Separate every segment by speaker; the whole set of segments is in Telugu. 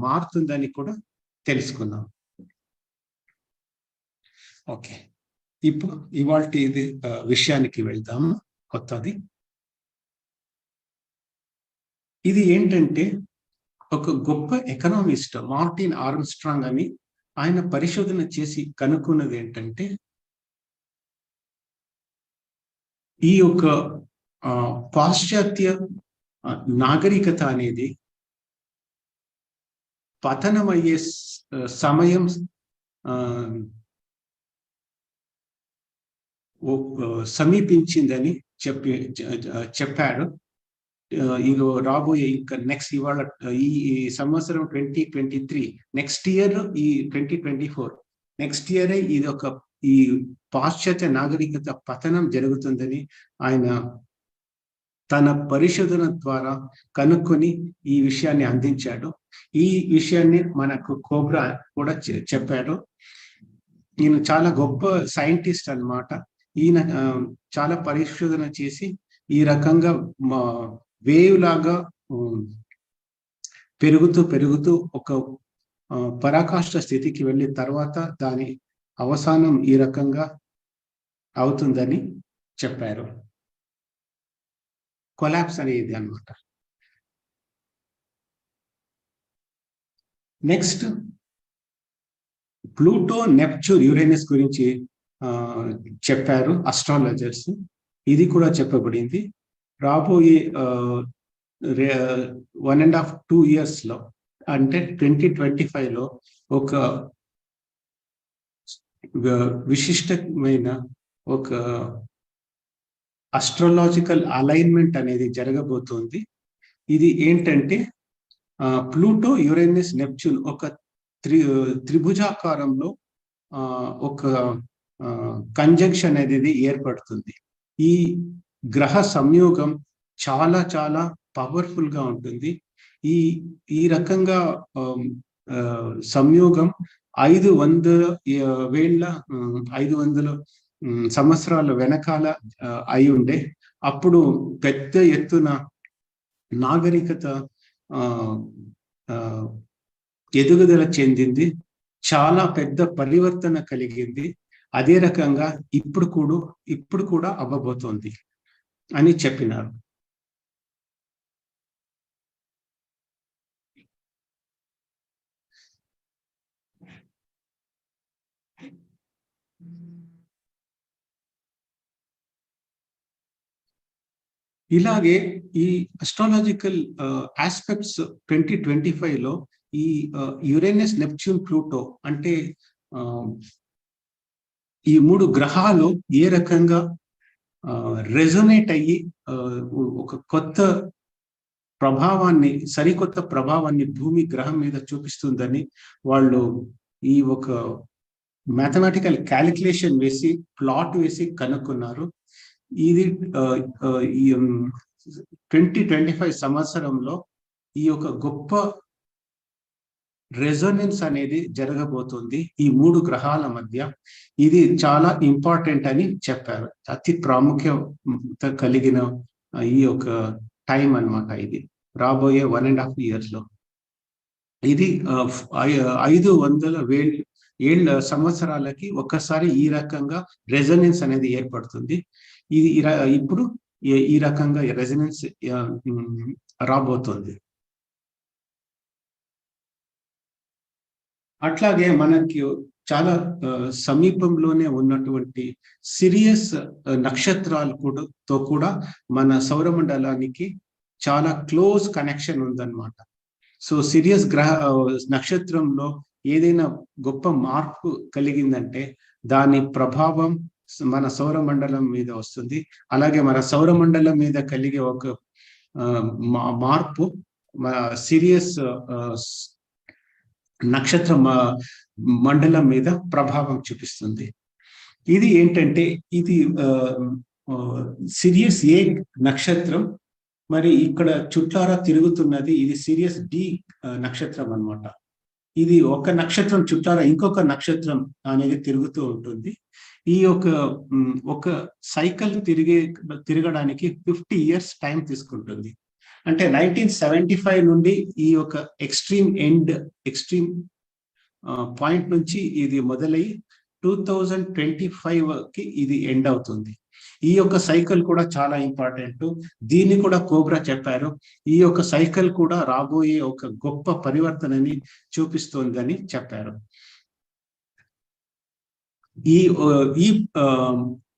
Speaker 1: మారుతుందని కూడా తెలుసుకున్నాం. ఓకే, ఇప్పుడు ఇవాల్టి ఇది విషయానికి వెళ్దాము. కొత్తది ఇది ఏంటంటే, ఒక గొప్ప ఎకనామిస్ట్ మార్టిన్ ఆర్మ్స్ట్రాంగ్ అని ఆయన పరిశోధన చేసి కనుక్కున్నది ఏంటంటే, ఈ యొక్క పాశ్చాత్య నాగరికత అనేది పతనమయ్యే సమయం సమీపించిందని చెప్పాడు. ఇది రాబోయే ఇంకా నెక్స్ట్ ఇవాళ ఈ సంవత్సరం 2023, నెక్స్ట్ ఇయర్ ఈ 2024, నెక్స్ట్ ఇయరే ఇది ఒక ఈ పాశ్చాత్య నాగరికత పతనం జరుగుతుందని ఆయన తన పరిశోధన ద్వారా కనుక్కొని ఈ విషయాన్ని అందించాడు. ఈ విషయాన్ని మనకు కోబ్రా కూడా చెప్పాడు. ఈయన చాలా గొప్ప సైంటిస్ట్ అన్నమాట. ఈయన చాలా పరిశోధన చేసి ఈ రకంగా వేవ్ లాగా పెరుగుతూ ఒక పరాకాష్ఠ స్థితికి వెళ్ళిన తర్వాత దాని అవసానం ఈ రకంగా అవుతుందని చెప్పారు. కొలాప్స్ అనేది అన్నమాట. నెక్స్ట్ ప్లూటో, నెప్ట్యూన్, యురేనస్ గురించి చెప్పారు అస్ట్రాలజర్స్. ఇది కూడా చెప్పబడింది. రాబోయే 1.5-2 years లో, అంటే 2025 లో ఒక విశిష్టమైన ఒక అస్ట్రాలాజికల్ అలైన్మెంట్ అనేది జరగబోతోంది. ఇది ఏంటంటే ప్లూటో, యురేనస్, నెప్ట్యూన్ ఒక త్రిభుజాకారంలో ఒక కంజంక్షన్ అనేది ఏర్పడుతుంది. ఈ గ్రహ సంయోగం చాలా చాలా పవర్ఫుల్ గా ఉంటుంది. ఈ రకంగా సంయోగం 500 సంవత్సరాల వెనకాల అయి ఉండే. అప్పుడు పెద్ద ఎత్తున నాగరికత ఎదుగుదల చెందింది, చాలా పెద్ద పరివర్తన కలిగింది. అదే రకంగా ఇప్పుడు కూడా అవ్వబోతోంది అని చెప్పినారు. ఇలాగే ఈ అస్ట్రాలజికల్ ఆస్పెక్ట్స్ 2025 లో ఈ యురేనస్, నెప్ట్యూన్, ప్లూటో అంటే ఈ 3 గ్రహాలు ఏ రకంగా రెజొనేట్ అయ్యి ఒక సరికొత్త ప్రభావాన్ని భూమి గ్రహం మీద చూపిస్తుందని వాళ్ళు ఈ ఒక మ్యాథమెటికల్ క్యాలిక్యులేషన్ వేసి ప్లాట్ వేసి కనుక్కున్నారు. ఇది 2025 సంవత్సరంలో ఈ యొక్క గొప్ప రెజొనెన్స్ అనేది జరగబోతుంది ఈ 3 గ్రహాల మధ్య. ఇది చాలా ఇంపార్టెంట్ అని చెప్పారు. అతి ప్రాముఖ్యత కలిగిన ఈ యొక్క టైం అన్నమాట. ఇది రాబోయే 1.5 years లో. ఇది 500 సంవత్సరాలకి ఒక్కసారి ఈ రకంగా రెజొనెన్స్ అనేది ఏర్పడుతుంది. ఇది ఇప్పుడు ఈ రకంగా రెజొనెన్స్ రాబోతుంది. అట్లాగే మనకి చాలా సమీపంలోనే ఉన్నటువంటి సిరియస్ నక్షత్రాలు కూడా మన సౌరమండలానికి చాలా క్లోజ్ కనెక్షన్ ఉందన్నమాట. సో సిరియస్ నక్షత్రంలో ఏదైనా గొప్ప మార్పు కలిగిందంటే దాని ప్రభావం మన సౌరమండలం మీద వస్తుంది. అలాగే మన సౌరమండలం మీద కలిగే ఒక మార్పు సిరియస్ నక్షత్ర మండలం మీద ప్రభావం చూపిస్తుంది. ఇది ఏంటంటే ఇది సిరియస్ ఏ నక్షత్రం, మరి ఇక్కడ చుట్టారా తిరుగుతున్నది ఇది సిరియస్ డి నక్షత్రం అన్నమాట. ఇది ఒక నక్షత్రం చుట్టారా ఇంకొక నక్షత్రం అనేది తిరుగుతూ ఉంటుంది. ఈ ఒక సైకిల్ తిరగడానికి 50 years టైం తీసుకుంటుంది. అంటే 1975 నుండి ఈ యొక్క ఎక్స్ట్రీమ్ పాయింట్ నుంచి ఇది మొదలై 2025 కి ఇది ఎండ్ అవుతుంది. ఈ యొక్క సైకిల్ కూడా చాలా ఇంపార్టెంట్. దీన్ని కూడా కోబ్రా చెప్పారు. ఈ యొక్క సైకిల్ కూడా రాబోయే ఒక గొప్ప పరివర్తనని చూపిస్తోందని చెప్పారు. ఈ ఈ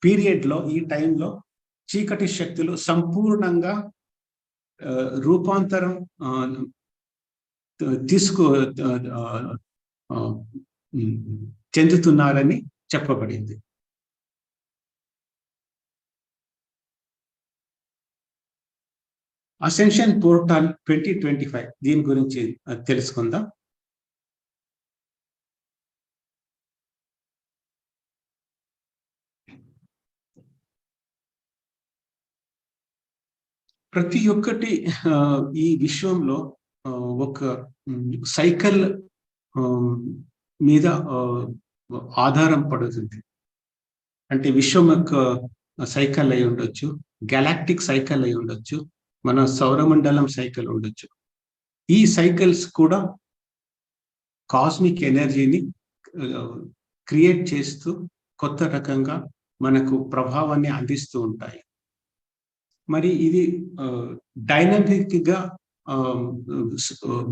Speaker 1: పీరియడ్ లో, ఈ టైంలో చీకటి శక్తులు సంపూర్ణంగా రూపాంతరం తీసుకు చెందుతున్నారని చెప్పబడింది. అసెన్షన్ పోర్టల్ 2025 దీని గురించి తెలుసుకుందాం. ప్రతి ఒక్కటి ఈ విశ్వంలో ఒక సైకిల్ మీద ఆధారం పడుతుంది. అంటే విశ్వం యొక్క సైకిల్ అయి ఉండొచ్చు, గెలాక్టిక్ సైకిల్ అయి ఉండొచ్చు, మన సౌరమండలం సైకిల్ ఉండొచ్చు. ఈ సైకిల్స్ కూడా కాస్మిక్ ఎనర్జీని క్రియేట్ చేస్తూ కొత్త రకంగా మనకు ప్రభావాన్ని అందిస్తూ ఉంటాయి. మరి ఇది డైనమిక్ గా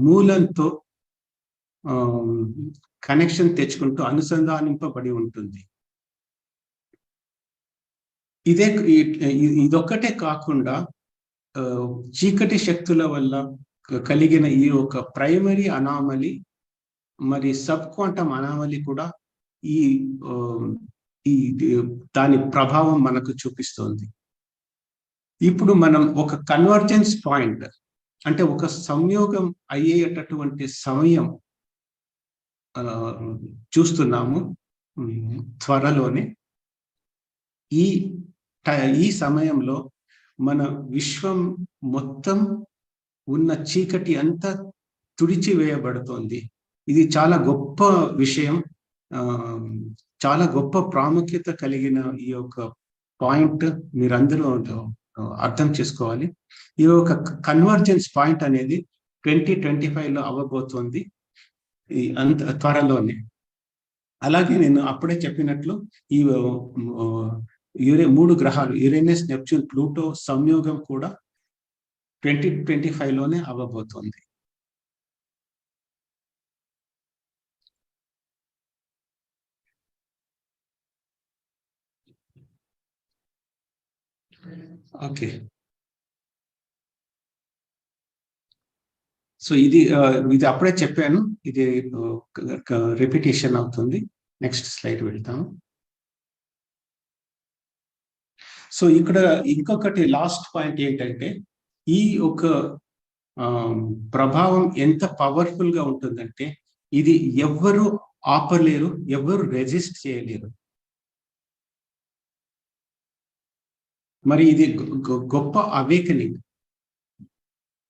Speaker 1: మూలంతో కనెక్షన్ తెచ్చుకుంటూ అనుసంధానింపబడి ఉంటుంది. ఇదొక్కటే కాకుండా చీకటి శక్తుల వల్ల కలిగిన ఈ ఒక ప్రైమరీ అనామలి మరి సబ్ క్వాంటమ్ అనామలి కూడా ఈ దాని ప్రభావం మనకు చూపిస్తోంది. ఇప్పుడు మనం ఒక కన్వర్జెన్స్ పాయింట్, అంటే ఒక సంయోగం అయ్యేటటువంటి సమయం చూస్తున్నాము త్వరలోనే. ఈ సమయంలో మన విశ్వం మొత్తం ఉన్న చీకటి అంతా తుడిచివేయబడుతోంది. ఇది చాలా గొప్ప విషయం, చాలా గొప్ప ప్రాముఖ్యత కలిగిన ఈ యొక్క పాయింట్ మీరందరూ అర్థం చేసుకోవాలి. ఈ యొక్క కన్వర్జెన్స్ పాయింట్ అనేది 2025 లో అవ్వబోతోంది, అంత త్వరలోనే. అలాగే నేను అప్పుడే చెప్పినట్లు ఈ 3 గ్రహాలు యురేనస్, నెప్ట్యూన్, ప్లూటో సంయోగం కూడా 2025 లోనే అవ్వబోతోంది. ఓకే, సో ఇది అప్పుడే చెప్పాను, ఇది రిపిటేషన్ అవుతుంది. నెక్స్ట్ స్లైడ్ వెళ్తాము. సో ఇక్కడ ఇంకొకటి లాస్ట్ పాయింట్ ఏంటంటే, ఈ ఒక ప్రభావం ఎంత పవర్ఫుల్ గా ఉంటుందంటే ఇది ఎవ్వరు ఆపలేరు, ఎవ్వరు రెసిస్ట్ చేయలేరు. మరి ఇది గొప్ప అవేకనింగ్,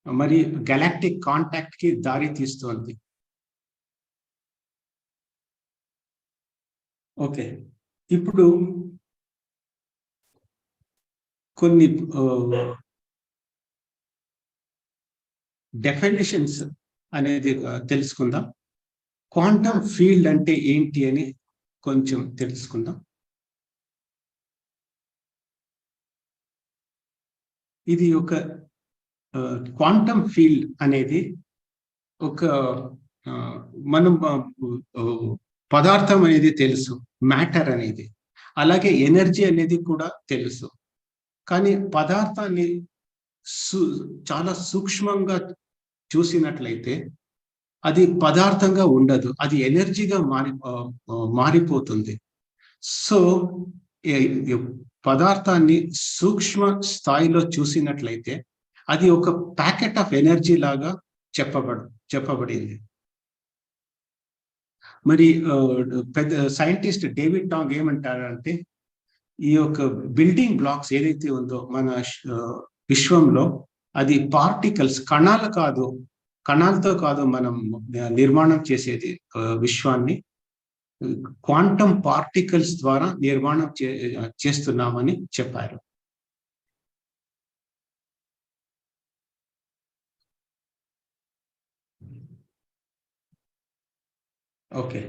Speaker 1: మరి గెలాక్టిక్ కాంటాక్ట్ కి దారి తీస్తోంది. ఓకే, ఇప్పుడు కొన్ని డెఫినేషన్స్ అనేది తెలుసుకుందాం. క్వాంటమ్ ఫీల్డ్ అంటే ఏంటి అని కొంచెం తెలుసుకుందాం. ఇది ఒక క్వాంటమ్ ఫీల్డ్ అనేది ఒక మనం పదార్థం అనేది తెలుసు, మ్యాటర్ అనేది, అలాగే ఎనర్జీ అనేది కూడా తెలుసు. కానీ పదార్థాన్ని చాలా సూక్ష్మంగా చూసినట్లయితే అది పదార్థంగా ఉండదు, అది ఎనర్జీగా మారిపోతుంది. సో పదార్థాన్ని సూక్ష్మ స్థాయిలో చూసినట్లయితే అది ఒక ప్యాకెట్ ఆఫ్ ఎనర్జీ లాగా చెప్పబడింది. మరి పెద్ద సైంటిస్ట్ డేవిడ్ టాంగ్ ఏమంటారంటే, ఈ యొక్క బిల్డింగ్ బ్లాక్స్ ఏదైతే ఉందో మన విశ్వంలో, అది పార్టికల్స్, కణాలతో కాదు మనం నిర్మాణం చేసేది విశ్వాన్ని, క్వాంటమ్ పార్టికల్స్ ద్వారా నిర్మాణం చేస్తున్నామని చెప్పారు. ఓకే.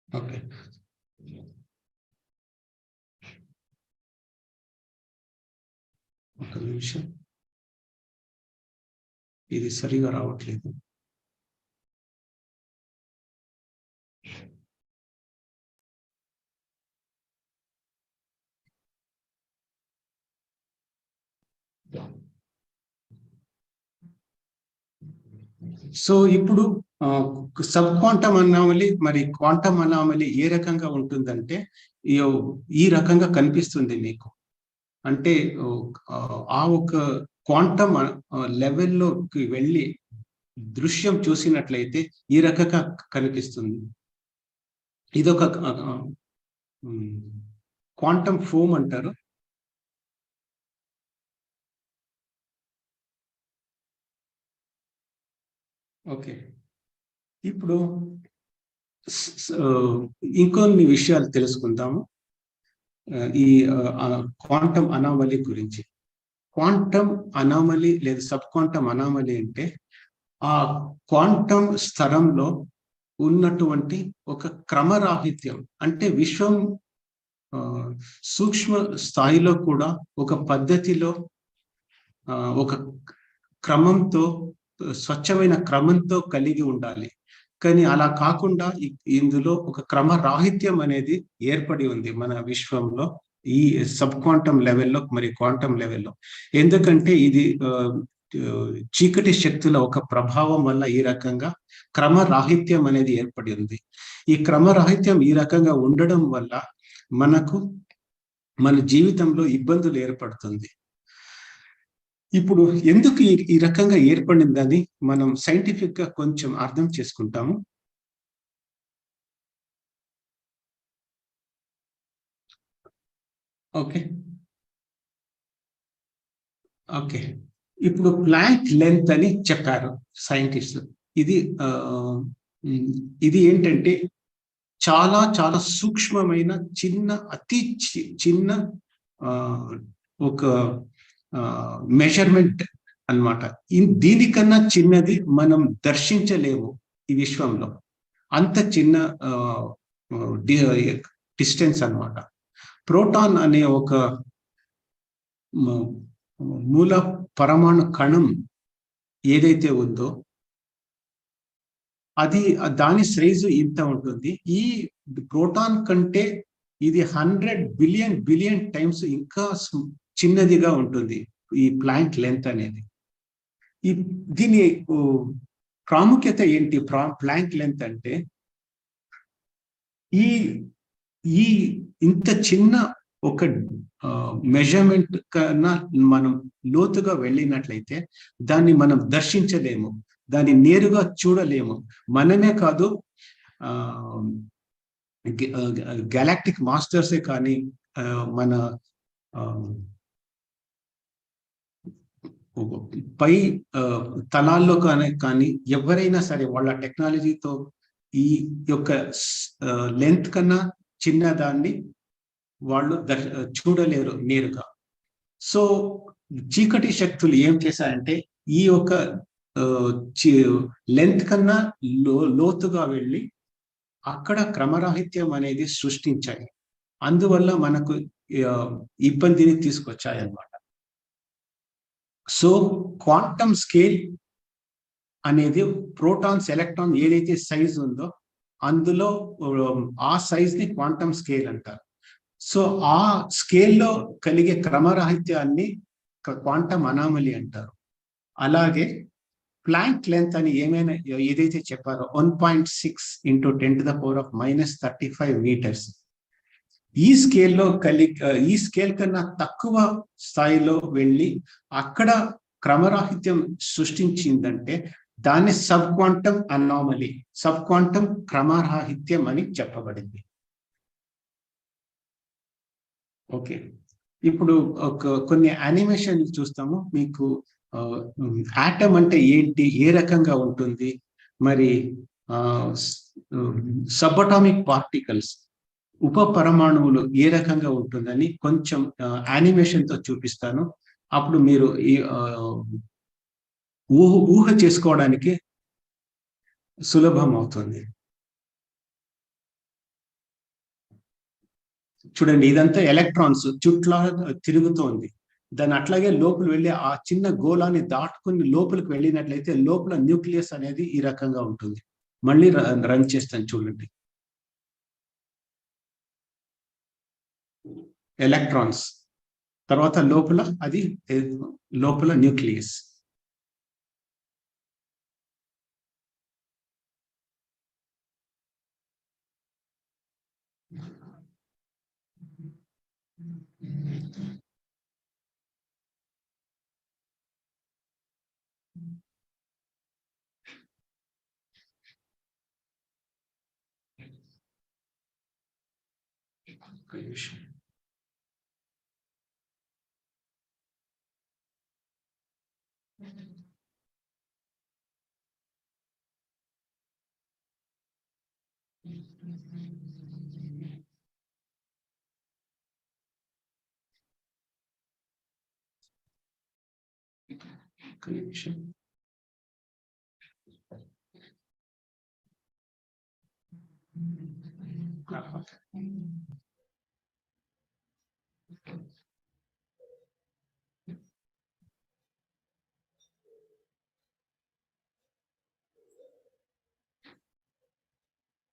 Speaker 1: ఓకే. ఒక నిమిషం. ఇది సరిగా రావట్లేదు. సో ఇప్పుడు సబ్ క్వాంటమ్ అనామలీ మరి క్వాంటమ్ అనామలీ ఏ రకంగా ఉంటుందంటే, ఈ ఈ రకంగా కనిపిస్తుంది మీకు. అంటే ఆ ఒక క్వాంటమ్ లెవెల్లోకి వెళ్ళి దృశ్యం చూసినట్లయితే ఈ రకంగా కనిపిస్తుంది. ఇదొక క్వాంటమ్ ఫోమ్ అంటారు. ఓకే. ఇప్పుడు ఇంకొన్ని విషయాలు తెలుసుకుందాము ఈ క్వాంటమ్ అనామలీ గురించి. క్వాంటమ్ అనామలీ లేదా సబ్ క్వాంటమ్ అనామలీ అంటే ఆ క్వాంటమ్ స్థలంలో ఉన్నటువంటి ఒక క్రమరాహిత్యం. అంటే విశ్వం సూక్ష్మ స్థాయిలో కూడా ఒక పద్ధతిలో ఒక క్రమంతో, స్వచ్ఛమైన క్రమంతో కలిగి ఉండాలి. కానీ అలా కాకుండా ఇందులో ఒక క్రమరాహిత్యం అనేది ఏర్పడి ఉంది మన విశ్వంలో, ఈ సబ్ క్వాంటమ్ లెవెల్లో మరి క్వాంటమ్ లెవెల్లో. ఎందుకంటే ఇది చీకటి శక్తుల ఒక ప్రభావం వల్ల ఈ రకంగా క్రమరాహిత్యం అనేది ఏర్పడి ఉంది. ఈ క్రమరాహిత్యం ఈ రకంగా ఉండడం వల్ల మనకు మన జీవితంలో ఇబ్బందులు ఏర్పడుతుంది. ఇప్పుడు ఎందుకు ఈ రకంగా ఏర్పడిందని మనం సైంటిఫిక్ గా కొంచెం అర్థం చేసుకుంటాము. ఓకే. ఓకే. ఇప్పుడు ప్లాంక్ లెంత్ అని చెప్పారు సైంటిస్ట్. ఇది ఇది ఏంటంటే చాలా చాలా సూక్ష్మమైన చిన్న అతి చిన్న ఒక మెజర్మెంట్ అన్నమాట. దీనికన్నా చిన్నది మనం దర్శించలేము ఈ విశ్వంలో. అంత చిన్న డిస్టెన్స్ అన్నమాట. ప్రోటాన్ అనే ఒక మూల పరమాణు కణం ఏదైతే ఉందో అది దాని సైజు ఇంత ఉంటుంది. ఈ ప్రోటాన్ కంటే ఇది 100 బిలియన్ టైమ్స్ ఇంకా చిన్నదిగా ఉంటుంది ఈ ప్లాంక్ లెంత్ అనేది. దీని ప్రాముఖ్యత ఏంటి? ప్లాంక్ లెంత్ అంటే ఈ ఈ ఇంత చిన్న ఒక మెజర్మెంట్ కన్నా మనం లోతుగా వెళ్ళినట్లయితే దాన్ని మనం దర్శించలేము, దాన్ని నేరుగా చూడలేము. మనమే కాదు, గెలాక్టిక్ మాస్టర్సే కానీ, మన పై తలాల్లో కానీ ఎవరైనా సరే వాళ్ళ టెక్నాలజీతో ఈ యొక్క లెంత్ కన్నా చిన్నదాన్ని వాళ్ళు చూడలేరు నేరుగా. సో చీకటి శక్తులు ఏం చేశాయంటే ఈ యొక్క లెంత్ కన్నా లోతుగా వెళ్ళి అక్కడ క్రమరాహిత్యం అనేది సృష్టించాయి. అందువల్ల మనకు ఇబ్బందిని తీసుకొచ్చాయి అన్నమాట. సో క్వాంటమ్ స్కేల్ అనేది ప్రోటాన్స్, ఎలక్ట్రాన్ ఏదైతే సైజ్ ఉందో అందులో ఆ సైజ్ ని క్వాంటమ్ స్కేల్ అంటారు. సో ఆ స్కేల్లో కలిగే క్రమరాహిత్యాన్ని క్వాంటమ్ అనామలీ అంటారు. అలాగే ప్లాంక్ లెంత్ అని ఏదైతే చెప్పారో 1.6 × 10⁻⁻35 మీటర్స్, ఈ స్కేల్ కన్నా తక్కువ స్థాయిలో వెళ్ళి అక్కడ క్రమరాహిత్యం సృష్టించిందంటే దాన్ని sub quantum anomaly, sub quantum క్రమరాహిత్యం అని చెప్పబడింది. ఓకే. ఇప్పుడు కొన్ని యానిమేషన్ చూస్తాము. మీకు యాటమ్ అంటే ఏంటి? ఏ రకంగా ఉంటుంది? మరి ఆహ్, స్ సబటామిక్ పార్టికల్స్ ఉప పరమాణువులు ఏ రకంగా ఉంటుందని కొంచెం యానిమేషన్‌తో చూపిస్తాను. అప్పుడు మీరు ఈ ఊహ చేసుకోవడానికి సులభం అవుతుంది. చూడండి, ఇదంతా ఎలక్ట్రాన్స్ చుట్లా తిరుగుతోంది. దాన్ని అట్లాగే లోపల వెళ్లి ఆ చిన్న గోళాన్ని దాటుకొని లోపలికి వెళ్ళినట్లయితే లోపల న్యూక్లియస్ అనేది ఈ రకంగా ఉంటుంది. మళ్ళీ రన్ చేస్తాను చూడండి. ఎలక్ట్రాన్స్ తర్వాత లోపల అది లోపల న్యూక్లియస్. ఒక్క నిమిషం. ఒక్క నిమిషం.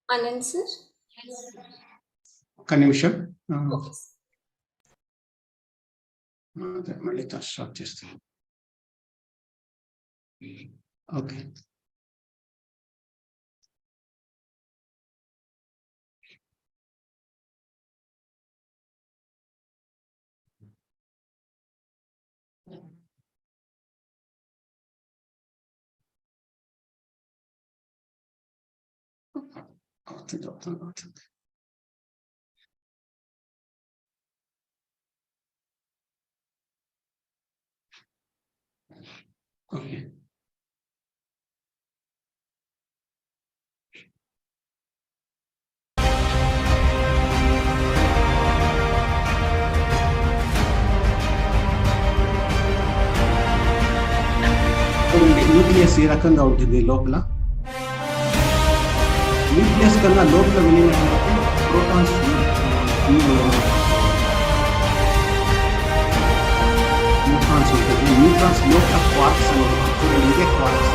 Speaker 2: Anand sir?
Speaker 1: ఒక్క నిమిషం.
Speaker 2: Okay.
Speaker 1: మళ్ళీ స్టార్ట్ చేస్తాను. ఓకే. అవుతుంది. ఓకే. న్యూక్లియస్ ఈ రకంగా ఉంటుంది లోపల. న్యూక్లియస్ కన్నా లోపల వెళ్ళినట్లయితే ప్రోటాన్స్ న్యూట్రాన్స్ ఉంటుంది. న్యూట్రాన్స్ లోపల క్వార్క్స్ అనేది చూడండి, ఇదే క్వార్క్స్.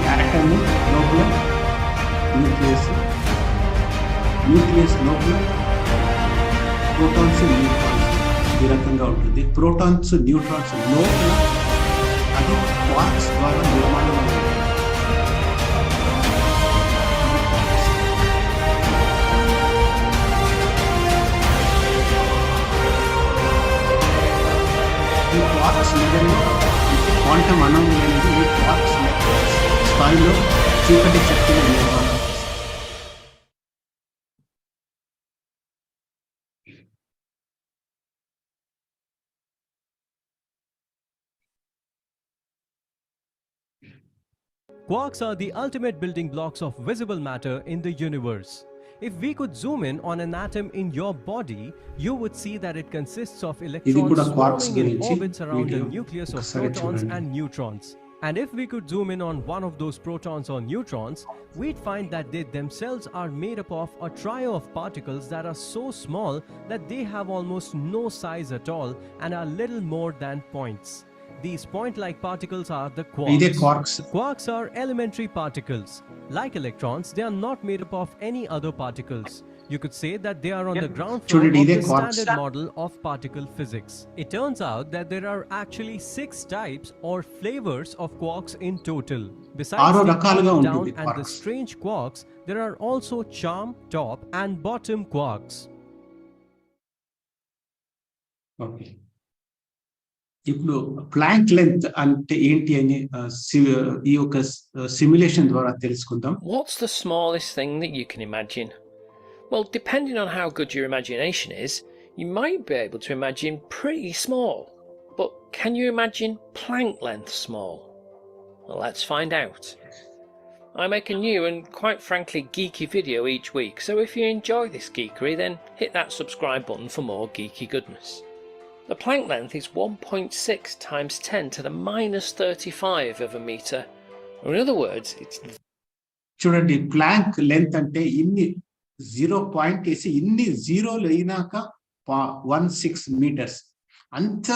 Speaker 1: యాటమ్ లోపల న్యూక్లియస్, న్యూక్లియస్ లోపల ప్రోటాన్స్ న్యూట్రాన్స్ ఈ రకంగా ఉంటుంది. ప్రోటాన్స్ న్యూట్రాన్స్ లోపల అది క్వార్క్స్ ద్వారా నిర్మాణం అవుతుంది. ఈ క్వార్క్స్ నిజంగా క్వాంటం అణువులు అనేది ఈ క్వార్క్స్ స్థాయిలో చీకటి శక్తిని నిర్మాణం.
Speaker 3: Quarks are the ultimate building blocks of visible matter in the universe. If we could zoom in on an atom in your body, you would see that it consists of electrons swarming in orbits around a nucleus of protons and neutrons. And if we could zoom in on one of those protons or neutrons, we'd find that they themselves are made up of a trio of particles that are so small that they have almost no size at all and are little more than points. These point-like particles are the quarks. Quarks are elementary particles. Like electrons, they are not made up of any other particles. You could say that they are on the ground floor of the standard model of particle physics. It turns out that there are actually 6 types or flavors of quarks in total. Besides the up, down and the strange quarks, there are also charm, top and bottom quarks.
Speaker 1: Okay. ఇప్పుడు ప్లాంక్ లెంత్ అంటే ఏంటి అని ఈ యొక్క సిమ్యులేషన్ ద్వారా తెలుసుకుందాం.
Speaker 2: What's the smallest thing that you can imagine? Well, depending on how good your imagination is, you might be able to imagine pretty small. But can you imagine Planck length small? Well, let's find out. I make a new and quite frankly geeky video each week, so if you enjoy this geekery, then hit that subscribe button for more geeky goodness. The Planck length is 1.6 times 10 to the minus 35 of a meter. Or in other words, it's...
Speaker 1: చూడండి, ప్లాంక్ లెంత్ అంటే ఇన్ని 0 పాయింట్ వేసి ఇన్ని జీరోలు అయినాక 16 మీటర్స్. అంత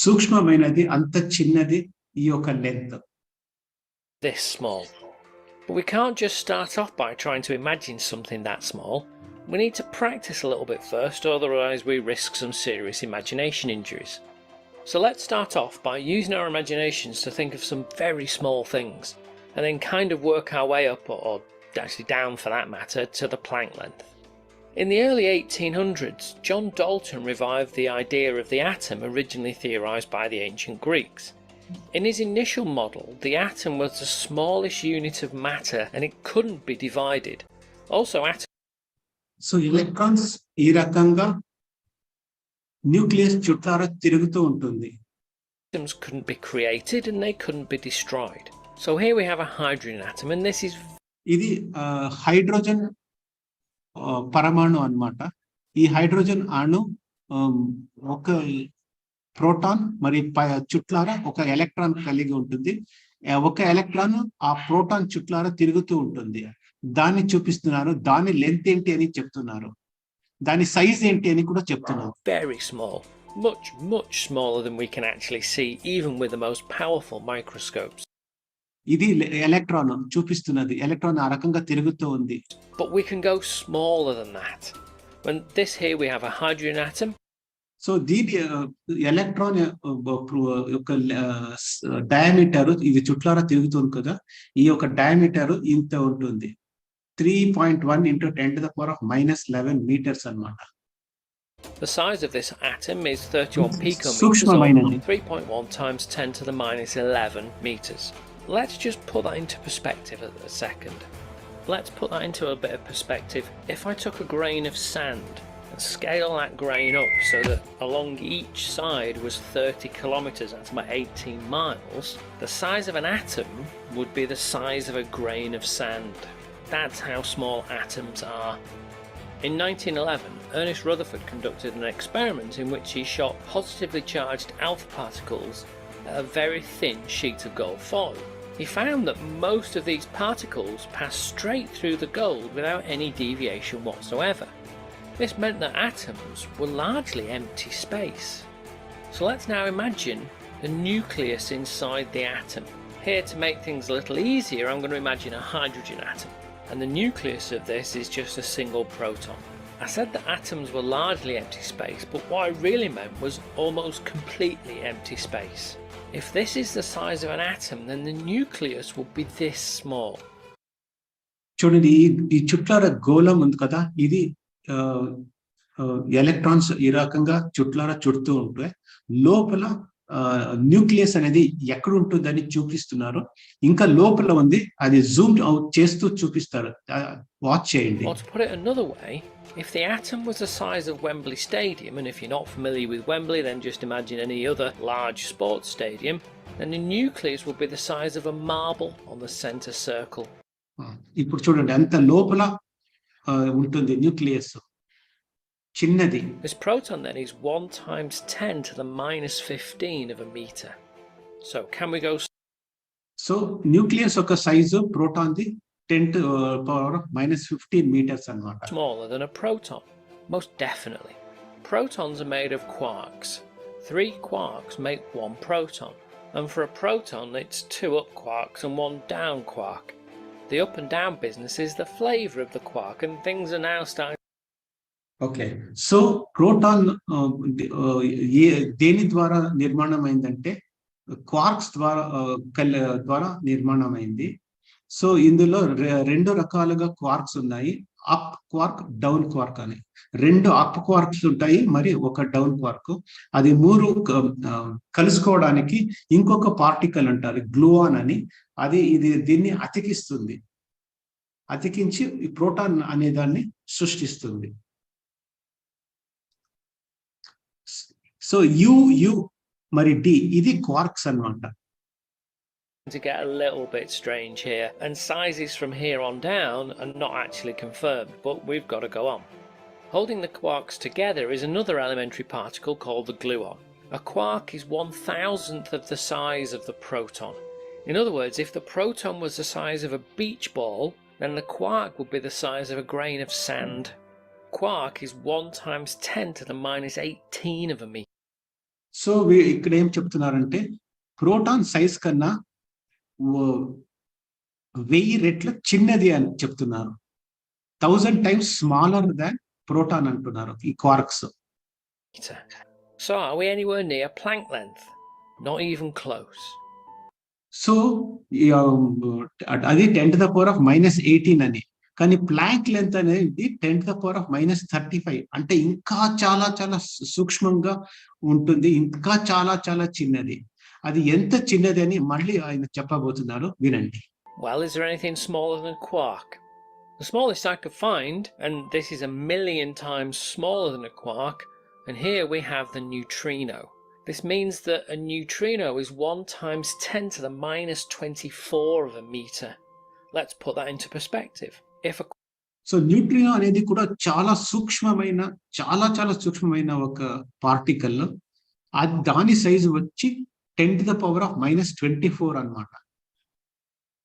Speaker 1: సూక్ష్మమైనది, అంత చిన్నది ఈ యొక్క length.
Speaker 2: This small. But we can't just start off by trying to imagine something that small. We need to practice a little bit first, otherwise we risk some serious imagination injuries. So let's start off by using our imaginations to think of some very small things, and then kind of work our way up, or actually down for that matter, to the Planck length. In the early 1800s, John Dalton revived the idea of the atom originally theorised by the ancient Greeks. In his initial model, the atom was the smallest unit of matter and it couldn't be divided. Also,
Speaker 1: so electrons ఈ రకంగా న్యూక్లియస్ చుట్టారా తిరుగుతూ ఉంటుంది.
Speaker 2: Atoms couldn't be created and they couldn't be destroyed. So here we have a hydrogen atom, and this is...
Speaker 1: ఇది హైడ్రోజన్ పరమాణు అన్నమాట. ఈ హైడ్రోజన్ అణు ఒక ప్రోటాన్ మరి చుట్లారా ఒక ఎలక్ట్రాన్ కలిగి ఉంటుంది. ఒక ఎలక్ట్రాన్ ఆ ప్రోటాన్ చుట్లారా తిరుగుతూ ఉంటుంది. దాన్ని చూపిస్తున్నారు. దాని లెంత్ ఏంటి అని చెప్తున్నారు. దాని సైజ్ ఏంటి అని కూడా చెప్తున్నారు.
Speaker 2: Very small, much smaller than we can actually see even with the most powerful microscopes.
Speaker 1: ఇది ఎలక్ట్రాన్ చూపిస్తున్నది. ఎలక్ట్రాన్ ఆ రకంగా తిరుగుతూ ఉంది.
Speaker 2: But we can go smaller than that. When this here we have a hydrogen atom.
Speaker 1: So దీని ఎలక్ట్రాన్ యొక్క డయామీటర్, ఇది చుట్లారా తిరుగుతుంది కదా, ఈ యొక్క డయామీటర్ ఇంత ఉంటుంది. 3.1 into 10 to the power of -11 meters అన్నమాట.
Speaker 2: The size of this atom is 31 picometers, or 3.1 times 10 to the minus 11 meters. Let's just put that into perspective a second. Let's put that into a bit of perspective. If I took a grain of sand and scale that grain up so that along each side was 30 kilometers, that's about 18 miles, the size of an atom would be the size of a grain of sand. That's how small atoms are. In 1911, Ernest Rutherford conducted an experiment in which he shot positively charged alpha particles at a very thin sheet of gold foil. He found that most of these particles passed straight through the gold without any deviation whatsoever. This meant that atoms were largely empty space. So let's now imagine the nucleus inside the atom. Here, to make things a little easier, I'm going to imagine a hydrogen atom. And the nucleus of this is just a single proton. I said that atoms were largely empty space, but what I really meant was almost completely empty space. If this is the size of an atom, then the nucleus will be this small.
Speaker 1: చూడండి, ఈ చుట్లారా గోళం ఉంది కదా, ఇది ఎలక్ట్రాన్స్ ఈ రకంగా చుట్లారా చుడుతూ ఉంటే లోపల న్యూక్లియస్ అనేది ఎక్కడ ఉంటుందని చూపిస్తున్నారు. ఇంకా లోపల ఉంది, అది జూమ్ అవుట్ చేస్తూ చూపిస్తారు. వాచ్ చేయండి.
Speaker 2: Or to put it another way, if the atom was the size of Wembley Stadium, and if you're not familiar with Wembley, then just imagine any other large sports stadium, then the nucleus would be the size of a marble on the center circle.
Speaker 1: ఇప్పుడు చూడండి, అంత లోపల ఉంటుంది న్యూక్లియస్, చిన్నది.
Speaker 2: This proton then is 1 times 10 to the minus 15 of a meter. So can we go...
Speaker 1: so nucleus యొక్క size proton the 10 to the power of -15 meters అన్నమాట.
Speaker 2: Smaller than a proton? Most definitely. Protons are made of quarks. 3 quarks make 1 proton. And for a proton, it's 2 up quarks and 1 down quark. The up and down business is the flavour of the quark, and things are now starting...
Speaker 1: okay, so proton దేని ద్వారా నిర్మాణం అయిందంటే క్వార్క్స్ ద్వారా నిర్మాణం అయింది. సో ఇందులో 2 రకాలుగా క్వార్క్స్ ఉన్నాయి. అప్ క్వార్క్, డౌన్ క్వార్క్ అని. 2 అప్ క్వార్క్స్ ఉంటాయి, మరి ఒక డౌన్ క్వార్క్. అది 3 కలుసుకోవడానికి ఇంకొక పార్టికల్ అంటారు గ్లూఆన్ అని. ఇది దీన్ని అతికిస్తుంది, అతికించి ఈ ప్రోటాన్ అనే దాన్ని సృష్టిస్తుంది. సో యు మరి డి ఇది క్వార్క్స్ అన్నమాట.
Speaker 2: To get a little bit strange here, and sizes from here on down are not actually confirmed, but we've got to go on. Holding the quarks together is another elementary particle called the gluon. A quark is 1,000th of the size of the proton. In other words, if the proton was the size of a beach ball, then the quark would be the size of a grain of sand. Quark is 1 times 10 to the minus 18 of a meter.
Speaker 1: So ఇక్కడ ఏం చెప్తున్నారంటే ప్రోటాన్ సైజ్ కన్నా 1000 రెట్లు చిన్నది అని చెప్తున్నారు. 1000 times స్మాలర్ దాన్ ప్రోటాన్ అంటున్నారు ఈ quarks.
Speaker 2: So are we anywhere near Planck length? Not even close.
Speaker 1: So అది 10 to the power of -18 అని. కానీ ప్లాంక్ లెంత్ అనేది 10 to the power of -35, అంటే ఇంకా చాలా చాలా సూక్ష్మంగా ఉంటుంది, ఇంకా చాలా చాలా చిన్నది. అది ఎంత చిన్నది అని మళ్ళీ ఆయన చెప్పబోతున్నారు, వినండి.
Speaker 2: Well, is there anything smaller than a quark? The smallest I could find, and this is 1,000,000 times smaller than a quark, and here we have the neutrino. This means that a neutrino is 1 times 10 to the minus 24 of a meter. Let's put that into perspective.
Speaker 1: So neutrino అనేది కూడా చాలా సూక్ష్మమైన, చాలా చాలా సూక్ష్మమైన ఒక పార్టికల్. దాని సైజు వచ్చి 10 to the power of -24 అన్నమాట.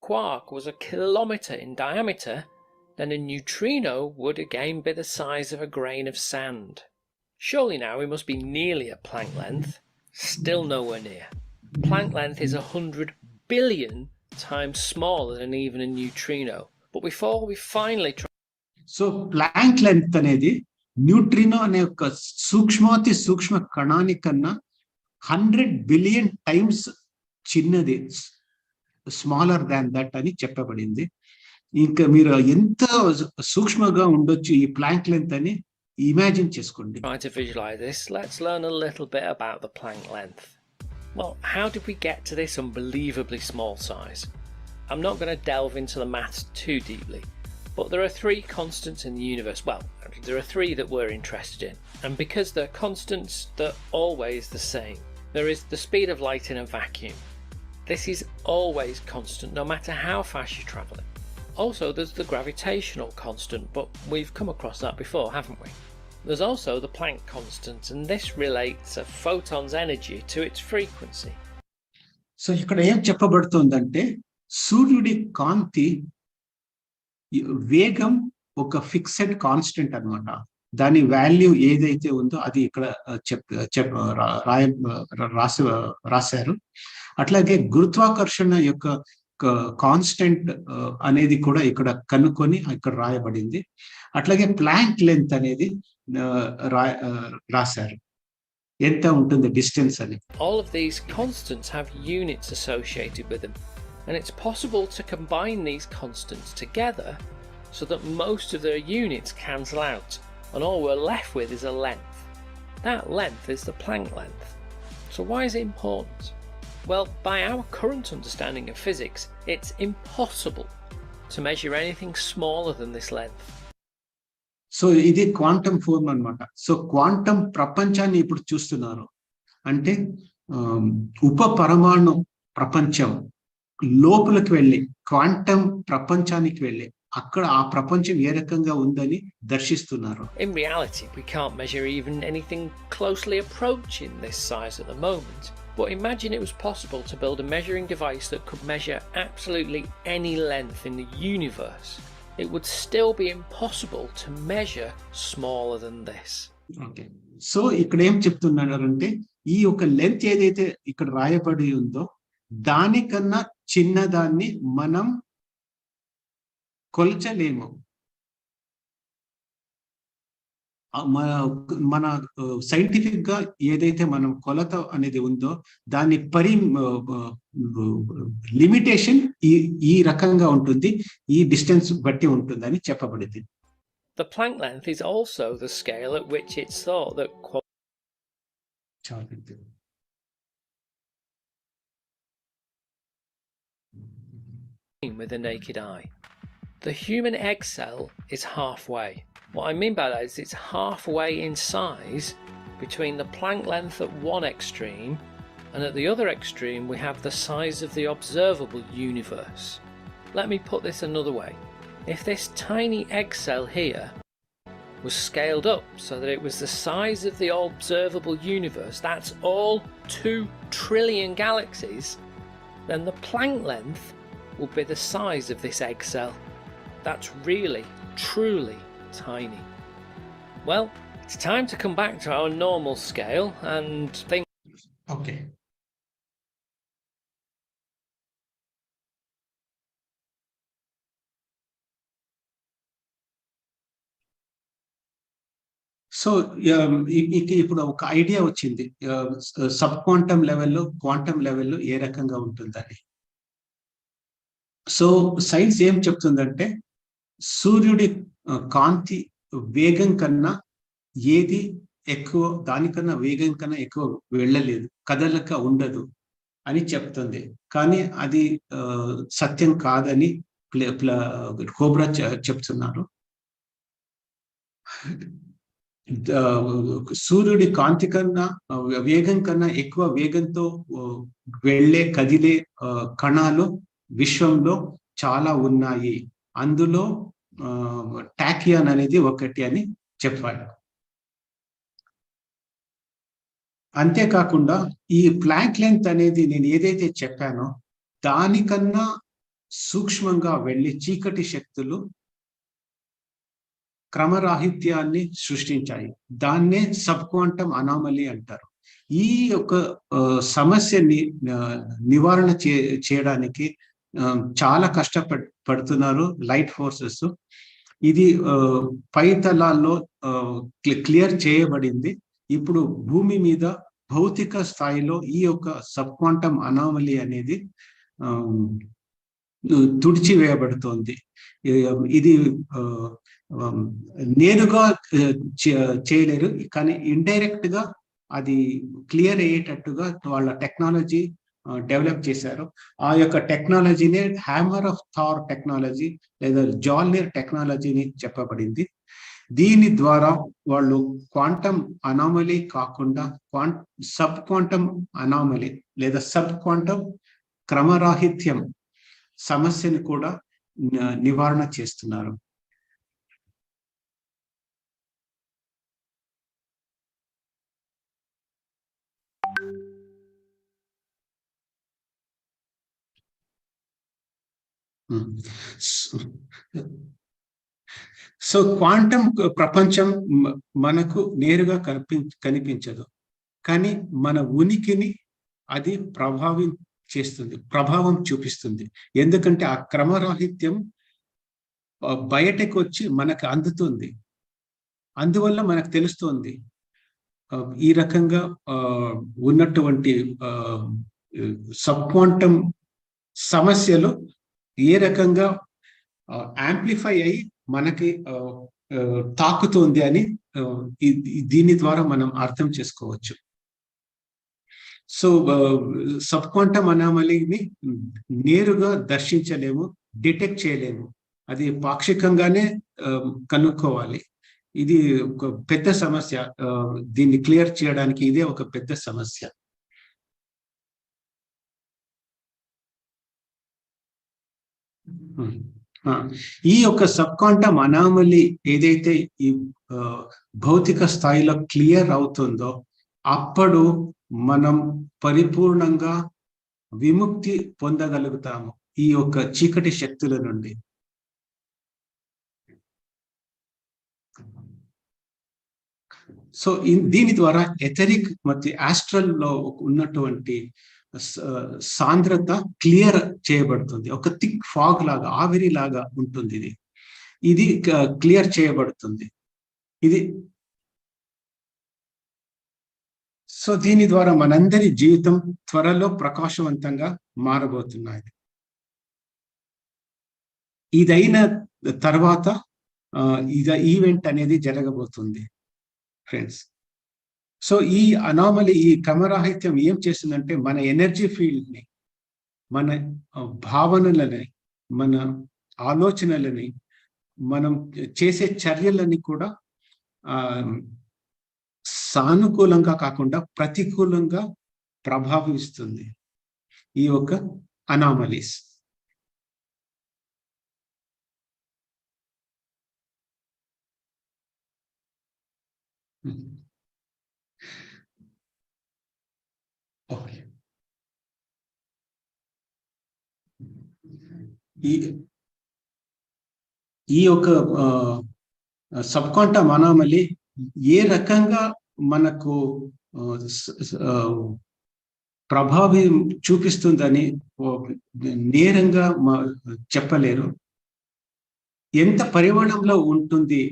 Speaker 2: Quark was a kilometer in diameter, then a neutrino would again be the size of a grain of sand. Surely now we must be nearly at Planck length. Still nowhere near. Planck length is 100 billion times smaller than even a neutrino. But before we finally try...
Speaker 1: so Planck length అనేది న్యూట్రినో అనే ఒక సూక్ష్మాతి సూక్ష్మ కణానికన్నా 100 బిలియన్ టైమ్స్ చిన్నది, స్మాలర్ దాన్ దట్ అని చెప్పబడింది. ఇంకా మీరు ఎంత సూక్ష్మంగా ఉండొచ్చు ఈ ప్లాంక్ లెంత్ అని ఇమాజిన్ చేసుకోండి.
Speaker 2: Try to visualize this. Let's learn a little bit about the Planck length. Well, how did we get to this unbelievably small size? I'm not going to delve into the maths too deeply, but there are 3 constants in the universe. Well, there are 3 that we're interested in, and because they're constants, they're always the same. There is the speed of light in a vacuum. This is always constant, no matter how fast you're travelling. Also, there's the gravitational constant, but we've come across that before, haven't we? There's also the Planck constant, and this relates a photon's energy to its frequency.
Speaker 1: So ఇక్కడ ఏం చెప్పబడుతుందంటే సూర్యుడి కాంతి వేగం ఒక ఫిక్స్డ్ కాన్స్టెంట్ అన్నమాట. దాని వాల్యూ ఏదైతే ఉందో అది ఇక్కడ రాశారు. అట్లాగే గురుత్వాకర్షణ యొక్క కాన్స్టెంట్ అనేది కూడా ఇక్కడ కనుక్కొని ఇక్కడ రాయబడింది. అట్లాగే ప్లాంక్ లెంత్ అనేది రాశారు, ఎంత ఉంటుంది డిస్టెన్స్ అని.
Speaker 2: All of these constants have units associated with them, and it's possible to combine these constants together so that most of their units cancel out, and all we're left with is a length. That length is the Planck length. So why is it important? Well, by our current understanding of physics, it's impossible to measure anything smaller than this length.
Speaker 1: So ఇది క్వాంటమ్ ఫోర్మ్ అన్నమాట. సో క్వాంటమ్ ప్రపంచాన్ని ఇప్పుడు చూస్తున్నారు. అంటే ఉప పరమాణు ప్రపంచం లోపలికి వెళ్ళి క్వాంటమ్ ప్రపంచానికి వెళ్ళి అక్కడ ఆ ప్రపంచం ఏ రకంగా ఉందని దర్శిస్తున్నారు.
Speaker 2: In reality, we can't measure even anything closely approaching this size at the moment. But imagine it was possible to build a measuring device that could measure absolutely any length in the universe. It would still be impossible to measure smaller than this.
Speaker 1: Okay. So ఇక్కడ ఏం చెప్తున్నారంటే ఈ ఒక లెంత్ ఏదైతే ఇక్కడ రాయబడి ఉందో దానికన్నా చిన్నదాన్ని మనం కొలచలేము. మన సైంటిఫిక్ గా ఏదైతే మనం కొలత అనేది ఉందో దాని లిమిటేషన్ ఈ రకంగా ఉంటుంది, ఈ డిస్టెన్స్ బట్టి ఉంటుందని చెప్పబడింది.
Speaker 2: The Planck length is also the scale at which it's thought that with the naked eye. The human egg cell is halfway. What I mean by that is it's halfway in size between the Planck length at one extreme, and at the other extreme we have the size of the observable universe. Let me put this another way. If this tiny egg cell here was scaled up so that it was the size of the observable universe, that's all 2 trillion galaxies, then the Planck length will be the size of this egg cell. That's really, truly tiny. Well, it's time to come back to our normal scale and think.
Speaker 1: Okay. So ఇప్పుడు ఒక ఐడియా వచ్చింది, సబ్ క్వాంటమ్ లెవెల్లో క్వాంటమ్ లెవెల్లో ఏ రకంగా ఉంటుందని. సో సైన్స్ ఏం చెప్తుందంటే సూర్యుడి కాంతి వేగం కన్నా ఏది ఎక్కువ, దానికన్నా వేగం కన్నా ఎక్కువ వెళ్ళలేదు, కదలక ఉండదు అని చెప్తుంది. కానీ అది సత్యం కాదని కోబ్రా చెప్తున్నారు. సూర్యుడి కాంతి కన్నా వేగం కన్నా ఎక్కువ వేగంతో కదిలే కణాలు విశ్వంలో చాలా ఉన్నాయి, అందులో టాకియాన్ అనేది ఒకటి అని చెప్పాడు. అంతేకాకుండా ఈ ప్లాంక్ లెంత్ అనేది నేను ఏదైతే చెప్పానో దానికన్నా సూక్ష్మంగా వెళ్ళి చీకటి శక్తులు క్రమరాహిత్యాన్ని సృష్టించాయి. దాన్నే సబ్ క్వాంటమ్ అనామలీ అంటారు. ఈ యొక్క సమస్యని నివారణ చేయడానికి చాలా కష్టపడుతున్నారు లైట్ ఫోర్సెస్. ఇది పై తలాల్లో క్లియర్ చేయబడింది. ఇప్పుడు భూమి మీద భౌతిక స్థాయిలో ఈ యొక్క సబ్ క్వాంటమ్ అనామలీ అనేది తుడిచివేయబడుతోంది. ఇది నేరుగా చేయలేరు, కానీ ఇండైరెక్ట్ గా అది క్లియర్ అయ్యేటట్టుగా వాళ్ళ టెక్నాలజీ డెవలప్ చేశారు. ఆ యొక్క టెక్నాలజీనే హ్యామర్ ఆఫ్ థార్ టెక్నాలజీ లేదా జాల్నీర్ టెక్నాలజీని చెప్పబడింది. దీని ద్వారా వాళ్ళు క్వాంటమ్ అనామలీ కాకుండా సబ్ క్వాంటమ్ అనామలీ లేదా సబ్ క్వాంటమ్ క్రమరాహిత్యం సమస్యను కూడా నివారణ చేస్తున్నారు. సో క్వాంటమ్ ప్రపంచం మనకు నేరుగా కనిపించదు, కానీ మన ఉనికిని అది ప్రభావం చూపిస్తుంది. ఎందుకంటే ఆ క్రమరాహిత్యం బయటకు వచ్చి మనకు అందుతుంది. అందువల్ల మనకు తెలుస్తుంది ఈ రకంగా ఉన్నటువంటి సబ్ క్వాంటమ్ సమస్యలు ఏ రకంగా యాంప్లిఫై అయి మనకి తాకుతుంది అని దీని ద్వారా మనం అర్థం చేసుకోవచ్చు. సో సబ్ క్వాంటమ్ అనామలీని నేరుగా దర్శించలేము, డిటెక్ట్ చేయలేము, అది పాక్షికంగానే కనుక్కోవాలి. ఇది ఒక పెద్ద సమస్య. దీన్ని క్లియర్ చేయడానికి ఇదే ఒక పెద్ద సమస్య. ఈ యొక్క సబ్ క్వాంటమ్ అనామలీ ఏదైతే ఈ భౌతిక స్థాయిలో క్లియర్ అవుతుందో అప్పుడు మనం పరిపూర్ణంగా విముక్తి పొందగలుగుతాము ఈ యొక్క చీకటి శక్తుల నుండి. సో దీని ద్వారా ఎథరిక్ మరియు ఆస్ట్రల్ లో ఉన్నటువంటి సాంద్రత క్లియర్ చేయబడుతుంది. ఒక థిక్ ఫాగ్ లాగా, ఆవిరి లాగా ఉంటుంది. ఇది క్లియర్ చేయబడుతుంది. ఇది సో దీని ద్వారా మనందరి జీవితం త్వరలో ప్రకాశవంతంగా మారబోతున్నది. ఇదైన తర్వాత ఇది ఈవెంట్ అనేది జరగబోతుంది ఫ్రెండ్స్. సో ఈ అనామలీ, ఈ క్రమరాహిత్యం ఏం చేస్తుందంటే మన ఎనర్జీ ఫీల్డ్ని, మన భావనలని, మన ఆలోచనలని, మనం చేసే చర్యలని కూడా సానుకూలంగా కాకుండా ప్రతికూలంగా ప్రభావిస్తుంది ఈ యొక్క అనామలీస్. ఓకే, ఈ యొక్క సబ్ క్వాంటమ్ అనామలీ ఏ రకంగా మనకు ప్రభావం చూపిస్తుందని నేరంగా చెప్పలేరు. ఎంత పరిమాణంలో ఉంటుంది,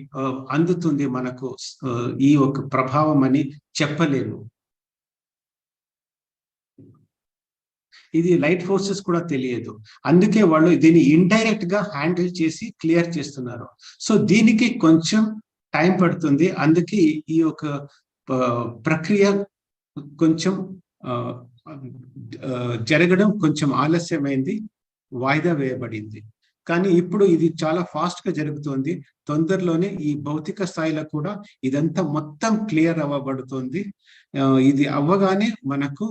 Speaker 1: అందుతుంది మనకు ఈ ఒక ప్రభావం అని చెప్పలేము. ఇది లైట్ ఫోర్సెస్ కూడా తెలియదు, అందుకే వాళ్ళు దీన్ని ఇండైరెక్ట్ గా హ్యాండిల్ చేసి క్లియర్ చేస్తున్నారు. సో దీనికి కొంచెం టైం పడుతుంది, అందుకే ఈ యొక్క ప్రక్రియ కొంచెం జరగడం కొంచెం ఆలస్యమైంది, వాయిదా వేయబడింది. కానీ ఇప్పుడు ఇది చాలా ఫాస్ట్ గా జరుగుతుంది. తొందరలోనే ఈ భౌతిక స్థాయిలో కూడా ఇదంతా మొత్తం క్లియర్ అవ్వబడుతుంది. ఇది అవ్వగానే మనకు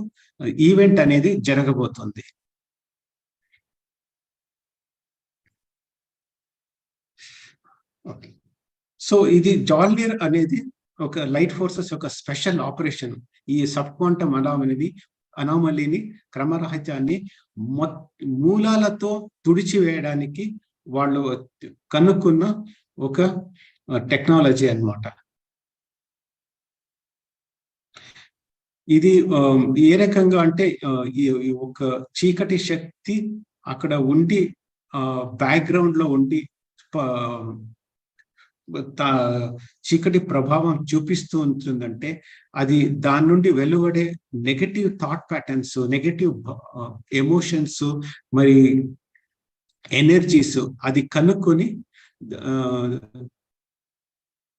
Speaker 1: ఈవెంట్ అనేది జరగబోతుంది. ఓకే, సో ఇది జాల్నియర్ అనేది ఒక లైట్ ఫోర్సెస్ యొక్క స్పెషల్ ఆపరేషన్. ఈ సబ్ క్వాంటమ్ అనామలీని, క్రమరాహిత్యాన్ని మూలాలతో తుడిచివేయడానికి వాళ్ళు కనుక్కున్న ఒక టెక్నాలజీ అన్నమాట. ఇది ఏ రకంగా అంటే ఒక చీకటి శక్తి అక్కడ ఉండి బ్యాక్గ్రౌండ్ లో ఉండి చీకటి ప్రభావం చూపిస్తూ ఉంటుందంటే అది దాని నుండి వెలువడే negative thought patterns, negative emotions, మరి ఎనర్జీస్ అది కనుక్కొని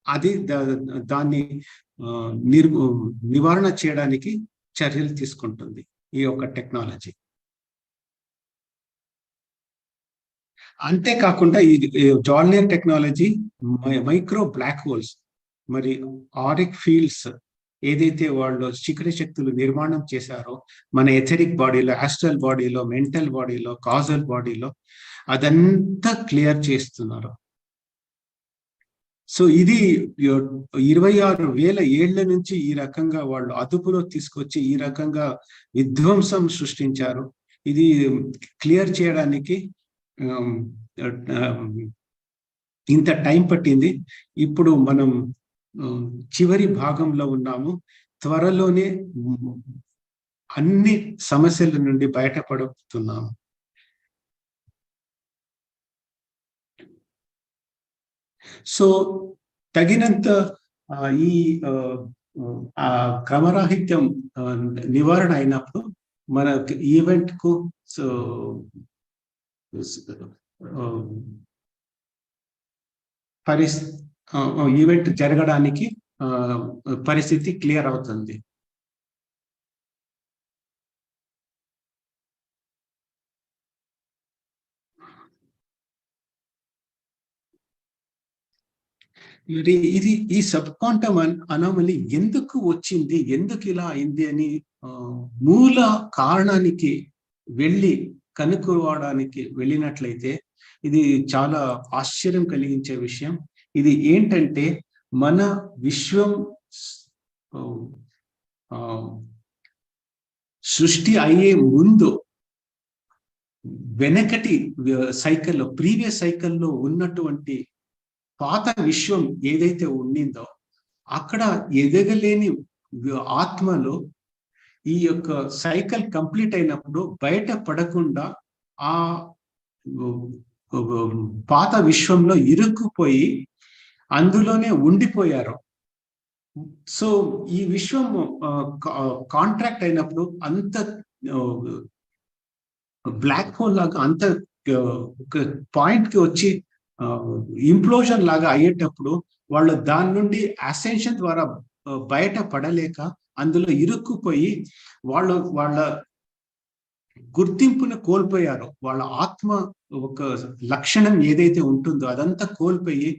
Speaker 1: అది దాన్ని నివారణ చేయడానికి చర్యలు తీసుకుంటుంది ఈ యొక్క టెక్నాలజీ. అంతేకాకుండా ఈ జాల్నియర్ టెక్నాలజీ మైక్రో బ్లాక్ హోల్స్, మరి ఆరిక్ ఫీల్డ్స్ ఏదైతే వాళ్ళు చీకటి శక్తులు నిర్మాణం చేశారో మన ఎథరిక్ బాడీలో, ఆస్ట్రల్ బాడీలో, మెంటల్ బాడీలో, కాజల్ బాడీలో, అదంతా క్లియర్ చేస్తున్నారు. సో ఇది 26,000 ఏళ్ల నుంచి ఈ రకంగా వాళ్ళు అదుపులో తీసుకొచ్చి ఈ రకంగా విధ్వంసం సృష్టించారు. ఇది క్లియర్ చేయడానికి ఇంత టైం పట్టింది. ఇప్పుడు మనం చివరి భాగంలో ఉన్నాము. త్వరలోనే అన్ని సమస్యల నుండి బయటపడుతున్నాము. సో తగినంత ఈ క్రమరాహిత్యం నివారణ అయినప్పుడు మన ఈవెంట్ కు ఈవెంట్ జరగడానికి పరిస్థితి క్లియర్ అవుతుంది. ఇది ఈ సబ్ క్వాంటమ్ అనామలీ ఎందుకు వచ్చింది, ఎందుకు ఇలా అయింది అని మూల కారణానికి కనుక్కోవడానికి వెళ్ళినట్లయితే ఇది చాలా ఆశ్చర్యం కలిగించే విషయం. ఇది ఏంటంటే మన విశ్వం సృష్టి అయ్యే ముందు వెనకటి సైకిల్లో, ప్రీవియస్ సైకిల్లో ఉన్నటువంటి పాత విశ్వం ఏదైతే ఉండిందో అక్కడ ఎదగలేని ఆత్మలో ఈ యొక్క సైకిల్ కంప్లీట్ అయినప్పుడు బయట పడకుండా ఆ పాత విశ్వంలో ఇరుక్కుపోయి అందులోనే ఉండిపోయారు. సో ఈ విశ్వం కాంట్రాక్ట్ అయినప్పుడు అంత బ్లాక్ హోల్ లాగా అంత ఒక పాయింట్ కి వచ్చి ఇంప్లోజన్ లాగా అయ్యేటప్పుడు వాళ్ళు దాని నుండి అసెన్షన్ ద్వారా బయట పడలేక అందులో ఇరుక్కుపోయి వాళ్ళ గుర్తింపును కోల్పోయారు. వాళ్ళ ఆత్మ ఒక లక్షణం ఏదైతే ఉంటుందో అదంతా కోల్పోయి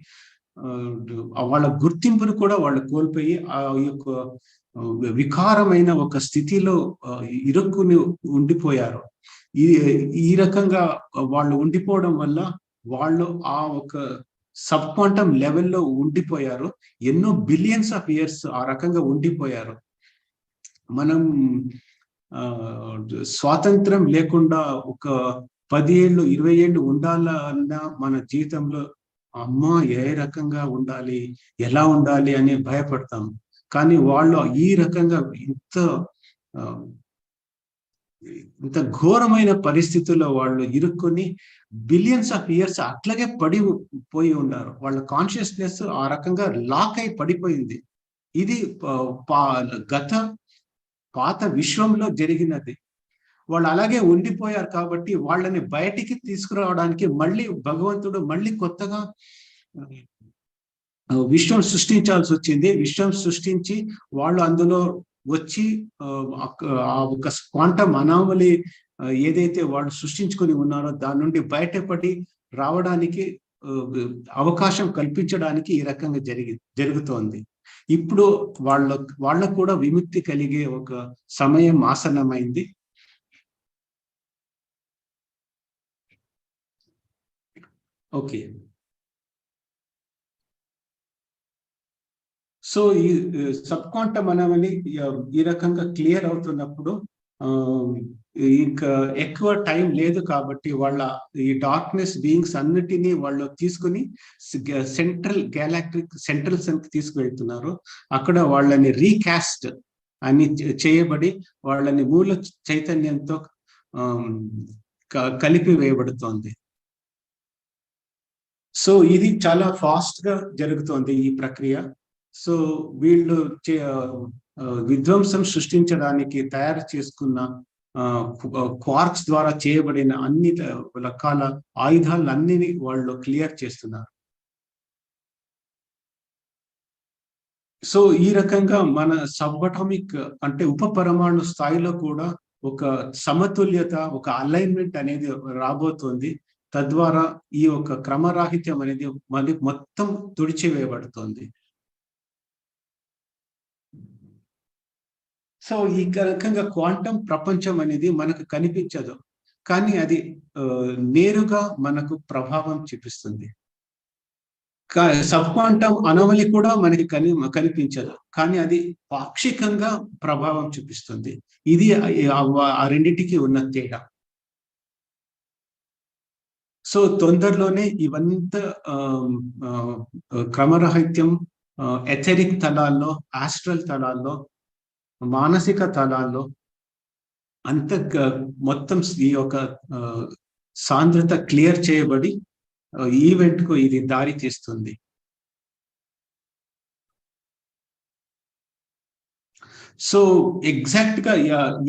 Speaker 1: వాళ్ళ గుర్తింపును కూడా వాళ్ళు కోల్పోయి ఆ యొక్క వికారమైన ఒక స్థితిలో ఇరుక్కుని ఉండిపోయారు. ఈ రకంగా వాళ్ళు ఉండిపోవడం వల్ల వాళ్ళు ఆ ఒక సబ్ క్వాంటమ్ లెవెల్లో ఉండిపోయారు. ఎన్నో బిలియన్స్ ఆఫ్ ఇయర్స్ ఆ రకంగా ఉండిపోయారు. మనం స్వాతంత్రం లేకుండా ఒక 10 ఏళ్ళు 20 ఏళ్ళు ఉండాలన్నా మన జీవితంలో అమ్మా ఏ రకంగా ఉండాలి, ఎలా ఉండాలి అని భయపడతాం. కానీ వాళ్ళు ఈ రకంగా ఇంత ఘోరమైన పరిస్థితుల్లో వాళ్ళు ఇరుక్కొని బిలియన్స్ ఆఫ్ ఇయర్స్ అట్లాగే పడిపోయి ఉన్నారు. వాళ్ళ కాన్షియస్నెస్ ఆ రకంగా లాక్ అయి పడిపోయింది. ఇది పాత విశ్వంలో జరిగినది. వాళ్ళు అలాగే ఉండిపోయారు కాబట్టి వాళ్ళని బయటికి తీసుకురావడానికి మళ్ళీ భగవంతుడు మళ్ళీ కొత్తగా విశ్వం సృష్టించాల్సి వచ్చింది. విశ్వం సృష్టించి వాళ్ళు అందులో వచ్చి ఆ ఒక క్వాంటమ్ అనామలీ ఏదైతే వాళ్ళు సృష్టించుకొని ఉన్నారో దాని నుండి బయటపడి రావడానికి అవకాశం కల్పించడానికి ఈ రకంగా జరుగుతోంది. ఇప్పుడు వాళ్ళకు కూడా విముక్తి కలిగే ఒక సమయం ఆసన్నమైంది. ఓకే, సో ఈ సబ్ క్వాంటమ్ అనామలీ ఈ రకంగా క్లియర్ అవుతున్నప్పుడు ఇంకా ఎక్కువ టైం లేదు కాబట్టి వాళ్ళ ఈ డార్క్నెస్ బీయింగ్స్ అన్నిటినీ వాళ్ళు తీసుకుని సెంట్రల్ సన్ కి తీసుకువెళ్తున్నారు. అక్కడ వాళ్ళని రీకాస్ట్ అని చేయబడి వాళ్ళని మూల చైతన్యంతో కలిపి వేయబడుతోంది. సో ఇది చాలా ఫాస్ట్ గా జరుగుతోంది ఈ ప్రక్రియ. సో వీళ్ళు విధ్వంసం సృష్టించడానికి తయారు చేసుకున్న క్వార్క్స్ ద్వారా చేయబడిన అన్ని రకాల ఆయుధాలన్నీ వాళ్ళు క్లియర్ చేస్తున్నారు. సో ఈ రకంగా మన సబ్-అటామిక్ అంటే ఉప పరమాణు స్థాయిలో కూడా ఒక సమతుల్యత, ఒక అలైన్మెంట్ అనేది రాబోతోంది. తద్వారా ఈ యొక్క క్రమరాహిత్యం అనేది మళ్ళీ మొత్తం తుడిచివేయబడుతోంది. సో ఈ రకంగా క్వాంటమ్ ప్రపంచం అనేది మనకు కనిపించదు, కానీ అది నేరుగా మనకు ప్రభావం చూపిస్తుంది. సబ్ క్వాంటమ్ అనామలీ కూడా మనకి కనిపించదు, కానీ అది పాక్షికంగా ప్రభావం చూపిస్తుంది. ఇది ఆ రెండింటికి ఉన్న తేడా. సో తొందరలోనే ఇవంతా క్రమరాహిత్యం ఎథెరిక్ తలాల్లో, ఆస్ట్రల్ తలాల్లో, మానసిక తలాల్లో అంత మొత్తం ఈ యొక్క సాంద్రత క్లియర్ చేయబడి ఈవెంట్ కు ఇది దారి తీస్తుంది. సో ఎగ్జాక్ట్ గా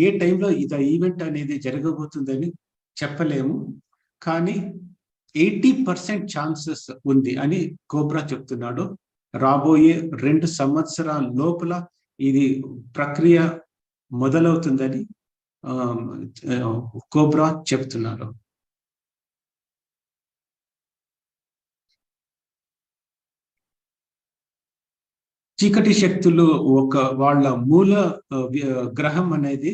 Speaker 1: ఏ టైంలో ఇది ఈవెంట్ అనేది జరగబోతుందని చెప్పలేము, కానీ 80% ఛాన్సెస్ ఉంది అని కోబ్రా చెప్తున్నాడు. రాబోయే 2 సంవత్సరాల లోపల ఇది ప్రక్రియ మొదలవుతుందని కోబ్రా చెప్తున్నారు. చీకటి శక్తులు వాళ్ళ మూల గ్రహం అనేది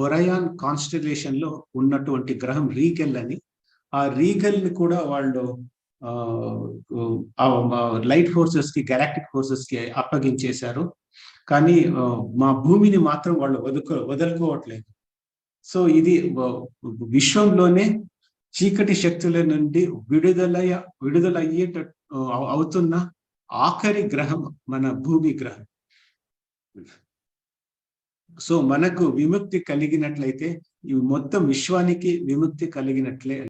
Speaker 1: ఒరయాన్ కాన్స్టలేషన్ లో ఉన్నటువంటి గ్రహం రీగెల్ అని. ఆ రీగల్ ని కూడా వాళ్ళు లైట్ ఫోర్సెస్ కి, గెలాక్టిక్ ఫోర్సెస్ కి అప్పగించేశారు. కానీ మా భూమిని మాత్రం వాళ్ళు వదులుకోవట్లేదు. సో ఇది విశ్వంలోనే చీకటి శక్తుల నుండి అవుతున్న ఆఖరి గ్రహం మన భూమి గ్రహం. సో మనకు విముక్తి కలిగినట్లయితే ఈ మొత్తం విశ్వానికి విముక్తి కలిగినట్లే.